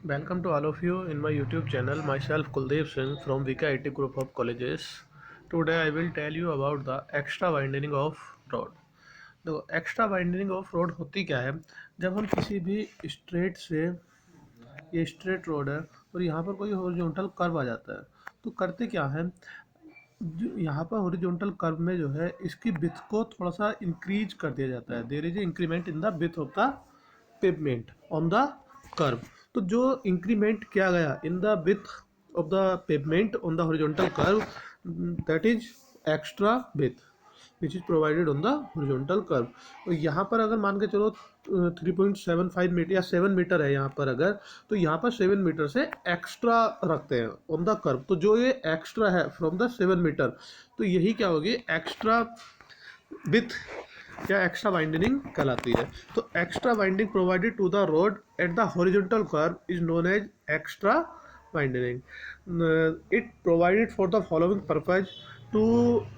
Welcome to all of you in my YouTube channel. Myself Kuldeep Singh from VK IT Group of Colleges. Today I will tell you about the extra widening of road. देखो extra वाइंडनिंग of road होती क्या है। जब हम किसी भी straight से, ये स्ट्रेट रोड है और यहाँ पर कोई हॉरिजॉन्टल कर्व आ जाता है, तो करते क्या है, जो यहाँ पर हॉरिजॉन्टल कर्व में जो है इसकी विड्थ को थोड़ा सा इंक्रीज कर दिया जाता है। There is increment in the width of the pavement on the curve. तो जो इंक्रीमेंट किया गया in the width of the pavement on the horizontal curve, that is extra width which is provided on the horizontal curve. और यहाँ पर अगर मान के चलो 3.75 मीटर या 7 मीटर है यहाँ पर, अगर तो यहाँ पर 7 मीटर से एक्स्ट्रा रखते हैं ऑन द कर्व। तो जो ये एक्स्ट्रा है फ्रॉम द 7 मीटर, तो यही क्या होगी, एक्स्ट्रा विथ या एक्स्ट्रा वाइंडनिंग कहलाती है। तो extra widening provided to the road at the horizontal curve is known as extra widening. It provided for the following purpose.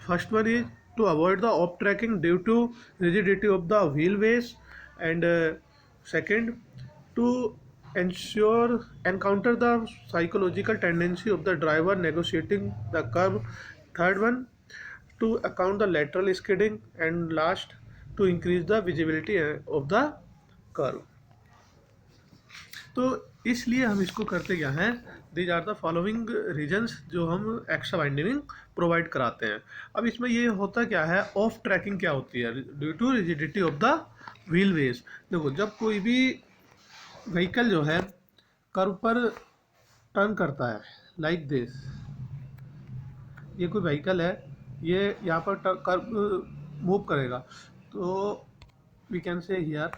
First one is to avoid the off tracking due to rigidity of the wheelbase, and second, to encounter the psychological tendency of the driver negotiating the curve. Third one, to account the lateral skidding, and last, to increase the visibility of the curve. तो इसलिए हम इसको करते क्या हैं, these are the following reasons जो हम extra वाइंडनिंग provide कराते हैं। अब इसमें ये होता क्या है, ऑफ ट्रैकिंग क्या होती है, due to rigidity of the wheel base. देखो जब कोई भी व्हीकल जो है कर्व पर टर्न करता है, लाइक दिस, ये कोई व्हीकल है, ये यहाँ पर कर्व मूव करेगा, तो वी कैन से हियर,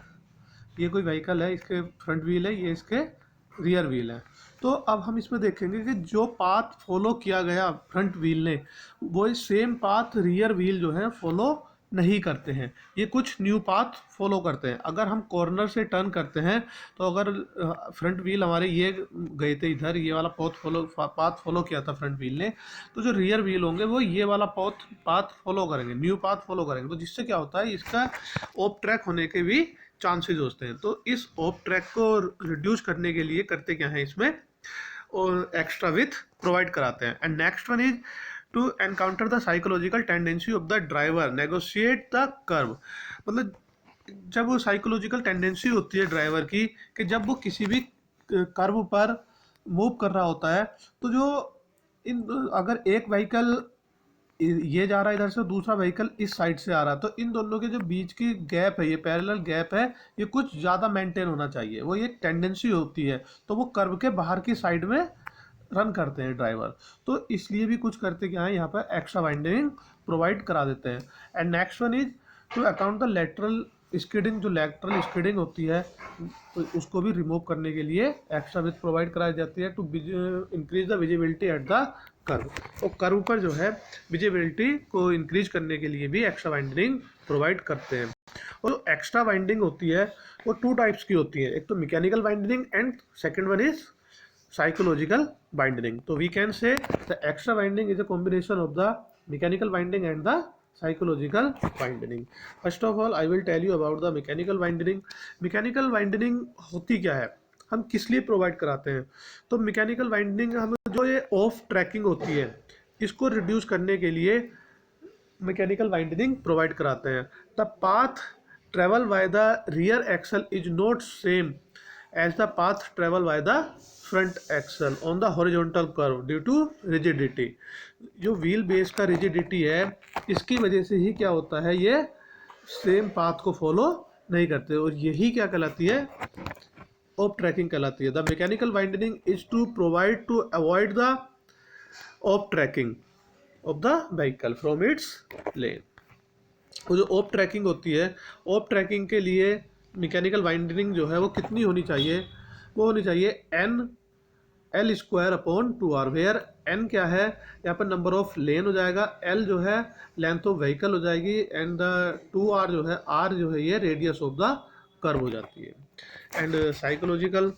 ये कोई व्हीकल है, इसके फ्रंट व्हील है, ये इसके रियर व्हील है। तो अब हम इसमें देखेंगे कि जो पाथ फॉलो किया गया फ्रंट व्हील ने, वो सेम पाथ रियर व्हील जो है फॉलो नहीं करते हैं, ये कुछ न्यू पाथ फॉलो करते हैं। अगर हम कॉर्नर से टर्न करते हैं, तो अगर फ्रंट व्हील हमारे ये गए थे इधर, ये वाला पाथ फॉलो किया था फ्रंट व्हील ने, तो जो रियर व्हील होंगे वो ये वाला पाथ फॉलो करेंगे, न्यू पाथ फॉलो करेंगे। तो जिससे क्या होता है, इसका ऑफ ट्रैक होने के भी चांसेस होते हैं। तो इस ऑफ ट्रैक को रिड्यूस करने के लिए करते क्या है, इसमें और एक्स्ट्रा विथ प्रोवाइड कराते हैं। And next one is to encounter the psychological tendency of the driver negotiate the curve. मतलब जब वो साइकोलॉजिकल टेंडेंसी होती है ड्राइवर की, कि जब वो किसी भी कर्व पर मूव कर रहा होता है, तो जो अगर एक व्हीकल ये जा रहा है इधर से, दूसरा व्हीकल इस साइड से आ रहा है, तो इन दोनों के जो बीच की गैप है, ये पैरेलल गैप है, ये कुछ ज़्यादा मेंटेन होना चाहिए, वो ये टेंडेंसी होती है। तो वो कर्व के बाहर की साइड में रन करते हैं ड्राइवर, तो इसलिए भी कुछ करते क्या है, यहाँ पर एक्स्ट्रा वाइंडिंग प्रोवाइड करा देते हैं। And next one is to account the lateral skidding. जो लेटरल स्किडिंग होती है, तो उसको भी रिमूव करने के लिए एक्स्ट्रा विथ प्रोवाइड कराई जाती है, to increase the visibility at the curve. और कर्व पर जो है विजिबिलिटी को इंक्रीज करने के लिए भी एक्स्ट्रा वाइंडिंग प्रोवाइड करते हैं। और एक्स्ट्रा वाइंडिंग होती है वो टू टाइप्स की होती है, एक तो mechanical winding and second one is psychological binding. So we can say the extra binding is a combination of the mechanical binding and the psychological binding. First of all I will tell you about the mechanical binding. Mechanical binding होती क्या है, हम किस लिए provide कराते हैं। तो mechanical winding हम जो ये ऑफ ट्रैकिंग होती है, इसको रिड्यूस करने के लिए मैकेनिकल वाइंडिंग प्रोवाइड कराते हैं। The path travel by the rear axle is not same as the path travel by the front axle on the horizontal curve due to rigidity. जो wheel base का rigidity है, इसकी वजह से ही क्या होता है, ये सेम पाथ को फॉलो नहीं करते, और यही क्या कहलाती है, ऑफ ट्रैकिंग कहलाती है। The mechanical widening is to provide to avoid the off tracking of the vehicle from its lane. वो जो ऑफ ट्रैकिंग होती है, ऑफ ट्रैकिंग के लिए मैकेनिकल वाइंडिंग जो है वो कितनी होनी चाहिए, वो होनी चाहिए n l square upon 2R, where n क्या है, यहाँ पर नंबर ऑफ लेन हो जाएगा, एल जो है लेंथ ऑफ व्हीकल हो जाएगी, एंड द 2R जो है, आर जो है ये रेडियस ऑफ द कर्व हो जाती है। एंड साइकोलॉजिकल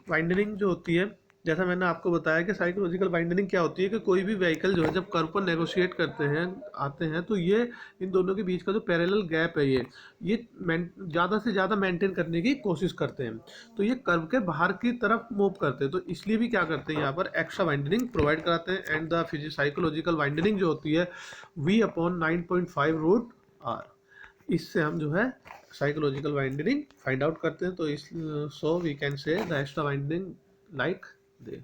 वाइंडिंग जो होती है, जैसा मैंने आपको बताया कि साइकोलॉजिकल बाइंडिंग क्या होती है कि कोई भी व्हीकल जो है जब कर्व पर नेगोशिएट करते हैं आते हैं तो ये इन दोनों के बीच का जो पैरेलल गैप है ये ज़्यादा से ज़्यादा मेंटेन करने की कोशिश करते हैं, तो ये कर्व के बाहर की तरफ मूव करते हैं, तो इसलिए भी क्या करते हैं यहाँ पर एक्स्ट्रा बाइंडिंग प्रोवाइड कराते हैं। एंड द साइकोलॉजिकल बाइंडिंग जो होती है V/9.5√R, इससे हम जो है साइकोलॉजिकल बाइंडिंग फाइंड आउट करते हैं। तो इस so we can say the extra widening like this.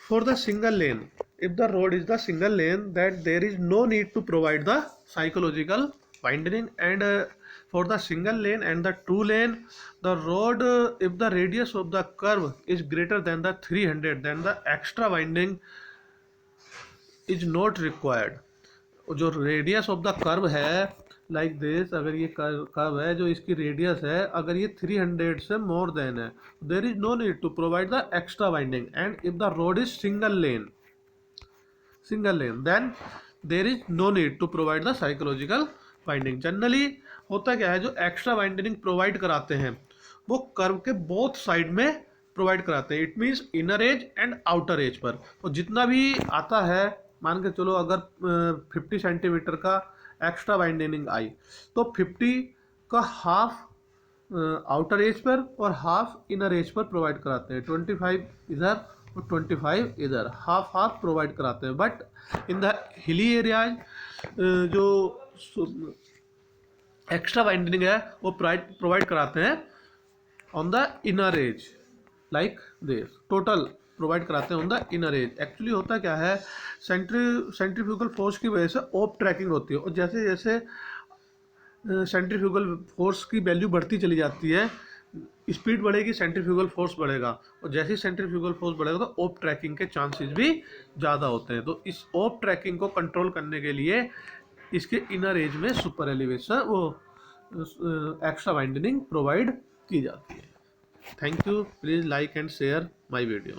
For the single lane, if the road is the single lane, that there is no need to provide the psychological binding. And for the single lane and the two lane, the road if the radius of the curve is greater than the 300, then the extra binding is not required. जो radius of the curve है like this, अगर ये curve है जो इसकी radius है अगर ये 300 से मोर देन है, there is no need to provide the extra widening. And if the road is single lane then there is no need to provide the psychological widening. Generally होता क्या है, जो एक्स्ट्रा बाइंडिंग प्रोवाइड कराते हैं वो curve के both side में provide कराते हैं। It means inner edge and outer edge पर, और जितना भी आता है मान के चलो अगर 50 सेंटीमीटर का एक्स्ट्रा बाइंडिंग आई तो 50 का हाफ आउटर एज पर और हाफ इनर एज पर प्रोवाइड कराते हैं। 25 इधर और 25 इधर, हाफ हाफ प्रोवाइड कराते हैं। But in the hilly areas जो एक्स्ट्रा बाइंडिंग है वो प्रोवाइड कराते हैं on the inner as like this, total provide कराते हैं on the inner as. Actually होता क्या है, सेंट्रीफ्यूगल फोर्स की वजह से ऑफ ट्रैकिंग होती है, और जैसे जैसे सेंट्रीफ्यूगल फोर्स की वैल्यू बढ़ती चली जाती है, स्पीड बढ़ेगी सेंट्रीफ्यूगल फोर्स बढ़ेगा, और जैसे ही सेंट्रीफ्यूगल फोर्स बढ़ेगा तो ऑफ ट्रैकिंग के चांसेस भी ज़्यादा होते हैं। तो इस ऑफ ट्रैकिंग को कंट्रोल करने के लिए इसके इनर एज में सुपर एलिवेशन वो एक्स्ट्रा बाइंडिंग प्रोवाइड की जाती है। Thank you, please like and share my video.